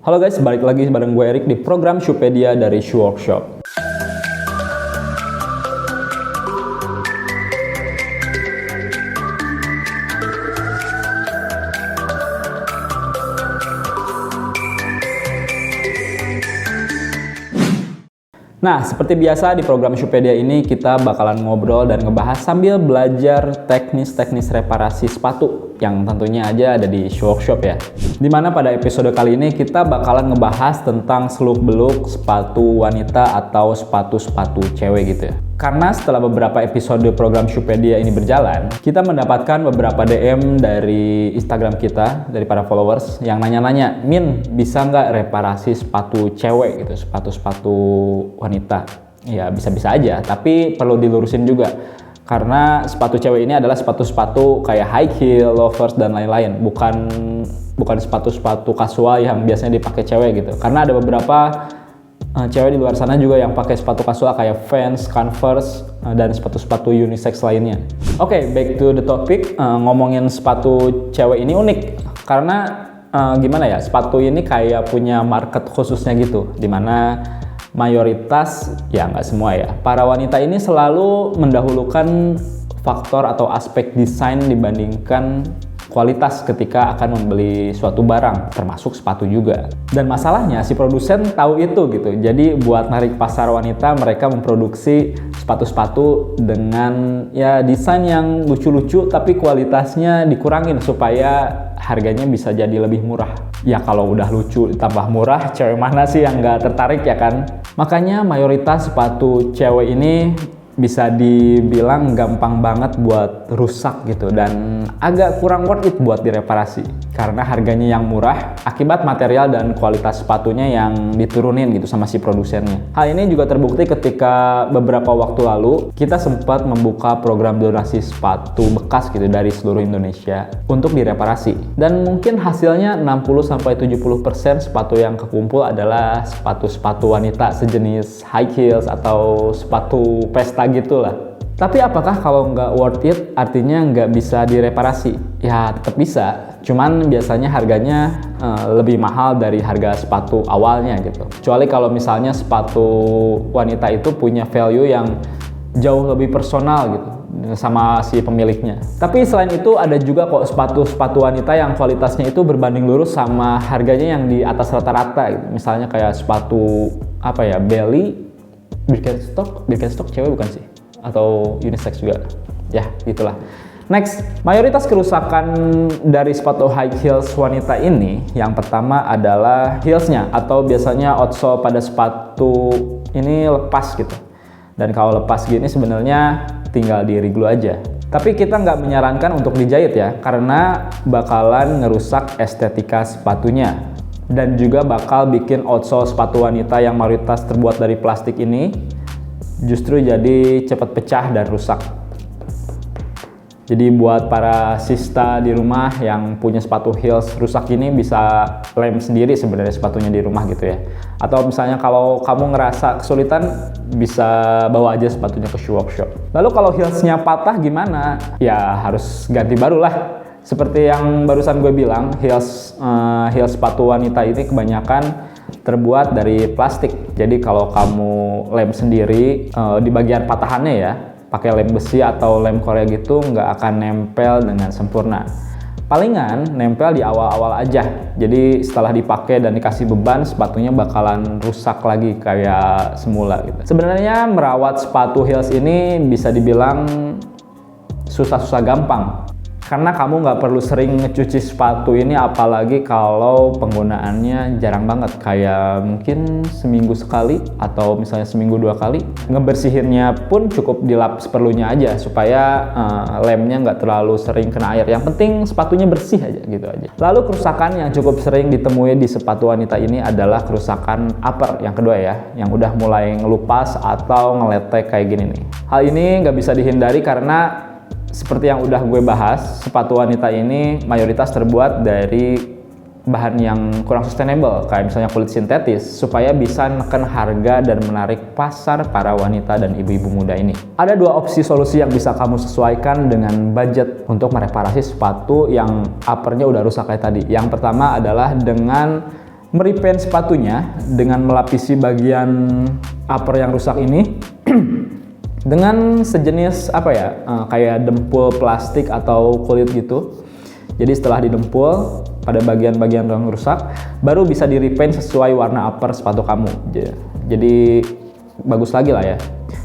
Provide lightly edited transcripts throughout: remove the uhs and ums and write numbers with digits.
Halo guys, balik lagi bareng gue Erik di program Shoepedia dari Shoe Workshop. Nah, seperti biasa di program Shoepedia ini kita bakalan ngobrol dan ngebahas sambil belajar teknis-teknis reparasi sepatu yang tentunya aja ada di Shoe Workshop ya. Dimana pada episode kali ini kita bakalan ngebahas tentang seluk-beluk sepatu wanita atau sepatu-sepatu cewek gitu ya. Karena setelah beberapa episode program Shoepedia ini berjalan, kita mendapatkan beberapa DM dari Instagram kita, dari para followers yang nanya-nanya, Min, bisa nggak reparasi sepatu cewek gitu, sepatu-sepatu wanita? Ya bisa-bisa aja, tapi perlu dilurusin juga. Karena sepatu cewek ini adalah sepatu-sepatu kayak high heel, loafers, dan lain-lain. Bukan sepatu-sepatu kasual yang biasanya dipakai cewek gitu. Karena ada beberapa cewek di luar sana juga yang pakai sepatu kasual kayak Vans, Converse, dan sepatu-sepatu unisex lainnya. Oke, back to the topic. Ngomongin sepatu cewek ini unik karena gimana ya, sepatu ini kayak punya market khususnya gitu, dimana mayoritas, ya nggak semua ya, para wanita ini selalu mendahulukan faktor atau aspek desain dibandingkan kualitas ketika akan membeli suatu barang, termasuk sepatu juga. Dan masalahnya si produsen tahu itu gitu. Jadi buat narik pasar wanita, mereka memproduksi sepatu-sepatu dengan ya desain yang lucu-lucu tapi kualitasnya dikurangin supaya harganya bisa jadi lebih murah. Ya kalau udah lucu ditambah murah, cewek mana sih yang nggak tertarik ya kan? Makanya mayoritas sepatu cewek ini bisa dibilang gampang banget buat rusak gitu dan agak kurang worth it buat direparasi karena harganya yang murah akibat material dan kualitas sepatunya yang diturunin gitu sama si produsennya. Hal ini juga terbukti ketika beberapa waktu lalu kita sempat membuka program donasi sepatu bekas gitu dari seluruh Indonesia untuk direparasi, dan mungkin hasilnya 60-70% sepatu yang kekumpul adalah sepatu-sepatu wanita sejenis high heels atau sepatu pesta gitulah. Tapi apakah kalau nggak worth it artinya nggak bisa direparasi? Ya tetap bisa, cuman biasanya harganya lebih mahal dari harga sepatu awalnya gitu. Kecuali kalau misalnya sepatu wanita itu punya value yang jauh lebih personal gitu sama si pemiliknya. Tapi selain itu ada juga kok sepatu-sepatu wanita yang kualitasnya itu berbanding lurus sama harganya yang di atas rata-rata gitu. Misalnya kayak sepatu apa ya, Belly, Birkenstock cewek bukan sih? Atau unisex juga, ya gitulah. Next, mayoritas kerusakan dari sepatu high heels wanita ini, yang pertama adalah heelsnya atau biasanya outsole pada sepatu ini lepas gitu. Dan kalau lepas gini sebenarnya tinggal di reglue aja. Tapi kita nggak menyarankan untuk dijahit ya, karena bakalan ngerusak estetika sepatunya. Dan juga bakal bikin outsole sepatu wanita yang mayoritas terbuat dari plastik ini justru jadi cepat pecah dan rusak. Jadi buat para sista di rumah yang punya sepatu heels rusak ini bisa lem sendiri sebenarnya sepatunya di rumah gitu ya. Atau misalnya kalau kamu ngerasa kesulitan bisa bawa aja sepatunya ke Shoe Workshop. Lalu kalau heelsnya patah gimana? Ya harus ganti baru lah. Seperti yang barusan gue bilang, heels sepatu wanita ini kebanyakan terbuat dari plastik. Jadi kalau kamu lem sendiri di bagian patahannya ya, pakai lem besi atau lem Korea gitu, nggak akan nempel dengan sempurna. Palingan nempel di awal-awal aja. Jadi setelah dipakai dan dikasih beban, sepatunya bakalan rusak lagi kayak semula gitu. Sebenarnya merawat sepatu heels ini bisa dibilang susah-susah gampang. Karena kamu nggak perlu sering ngecuci sepatu ini, apalagi kalau penggunaannya jarang banget, kayak mungkin seminggu sekali atau misalnya seminggu 2 kali. Ngebersihinnya pun cukup dilap seperlunya aja supaya lemnya nggak terlalu sering kena air. Yang penting sepatunya bersih aja gitu aja. Lalu kerusakan yang cukup sering ditemui di sepatu wanita ini adalah kerusakan upper yang kedua ya, yang udah mulai ngelupas atau ngeletek kayak gini nih. Hal ini nggak bisa dihindari karena seperti yang udah gue bahas, sepatu wanita ini mayoritas terbuat dari bahan yang kurang sustainable, kayak misalnya kulit sintetis, supaya bisa neken harga dan menarik pasar para wanita dan ibu-ibu muda ini. Ada 2 opsi solusi yang bisa kamu sesuaikan dengan budget untuk mereparasi sepatu yang uppernya udah rusak kayak tadi. Yang pertama adalah dengan merepaint sepatunya dengan melapisi bagian upper yang rusak ini dengan sejenis kayak dempul plastik atau kulit gitu. Jadi setelah didempul pada bagian-bagian yang rusak, baru bisa di-repaint sesuai warna upper sepatu kamu. Jadi bagus lagi lah ya.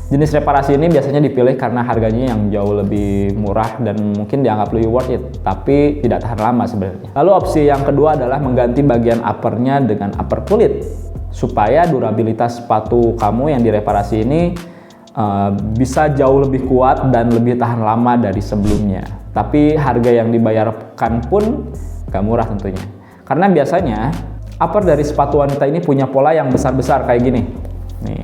Jenis reparasi ini biasanya dipilih karena harganya yang jauh lebih murah dan mungkin dianggap lebih worth it, tapi tidak tahan lama sebenarnya. Lalu opsi yang kedua adalah mengganti bagian uppernya dengan upper kulit, supaya durabilitas sepatu kamu yang direparasi ini bisa jauh lebih kuat dan lebih tahan lama dari sebelumnya. Tapi harga yang dibayarkan pun gak murah tentunya. Karena biasanya upper dari sepatu wanita ini punya pola yang besar-besar kayak gini. Nih.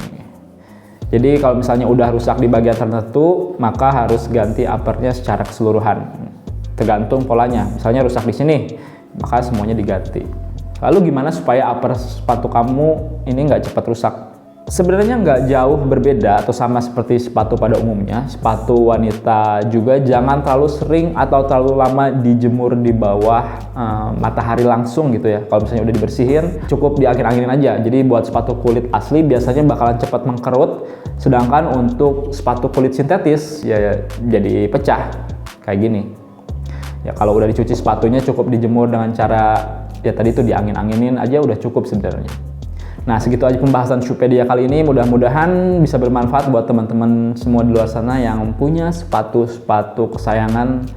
Jadi kalau misalnya udah rusak di bagian tertentu, maka harus ganti uppernya secara keseluruhan. Tergantung polanya. Misalnya rusak di sini, maka semuanya diganti. Lalu gimana supaya upper sepatu kamu ini nggak cepat rusak? Sebenarnya nggak jauh berbeda atau sama seperti sepatu pada umumnya. Sepatu wanita juga jangan terlalu sering atau terlalu lama dijemur di bawah matahari langsung gitu ya. Kalau misalnya udah dibersihin, cukup diangin-anginin aja. Jadi buat sepatu kulit asli biasanya bakalan cepat mengkerut, sedangkan untuk sepatu kulit sintetis ya jadi pecah kayak gini. Ya kalau udah dicuci sepatunya cukup dijemur dengan cara ya tadi itu diangin-anginin aja udah cukup sebenarnya. Nah, segitu aja pembahasan Shoepedia kali ini. Mudah-mudahan bisa bermanfaat buat teman-teman semua di luar sana yang punya sepatu-sepatu kesayangan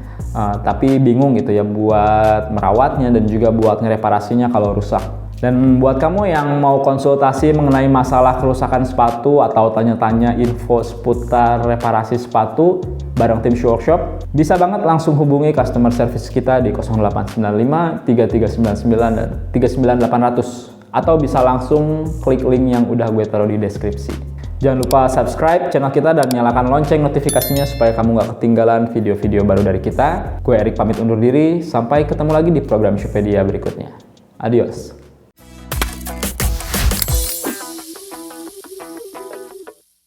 tapi bingung gitu ya buat merawatnya dan juga buat ngereparasinya kalau rusak. Dan buat kamu yang mau konsultasi mengenai masalah kerusakan sepatu atau tanya-tanya info seputar reparasi sepatu bareng tim Shoe Workshop, bisa banget langsung hubungi customer service kita di 0895 3399 dan 39800. Atau bisa langsung klik link yang udah gue taruh di deskripsi. Jangan lupa subscribe channel kita dan nyalakan lonceng notifikasinya supaya kamu gak ketinggalan video-video baru dari kita. Gue Erik pamit undur diri, sampai ketemu lagi di program Shoepedia berikutnya. Adios.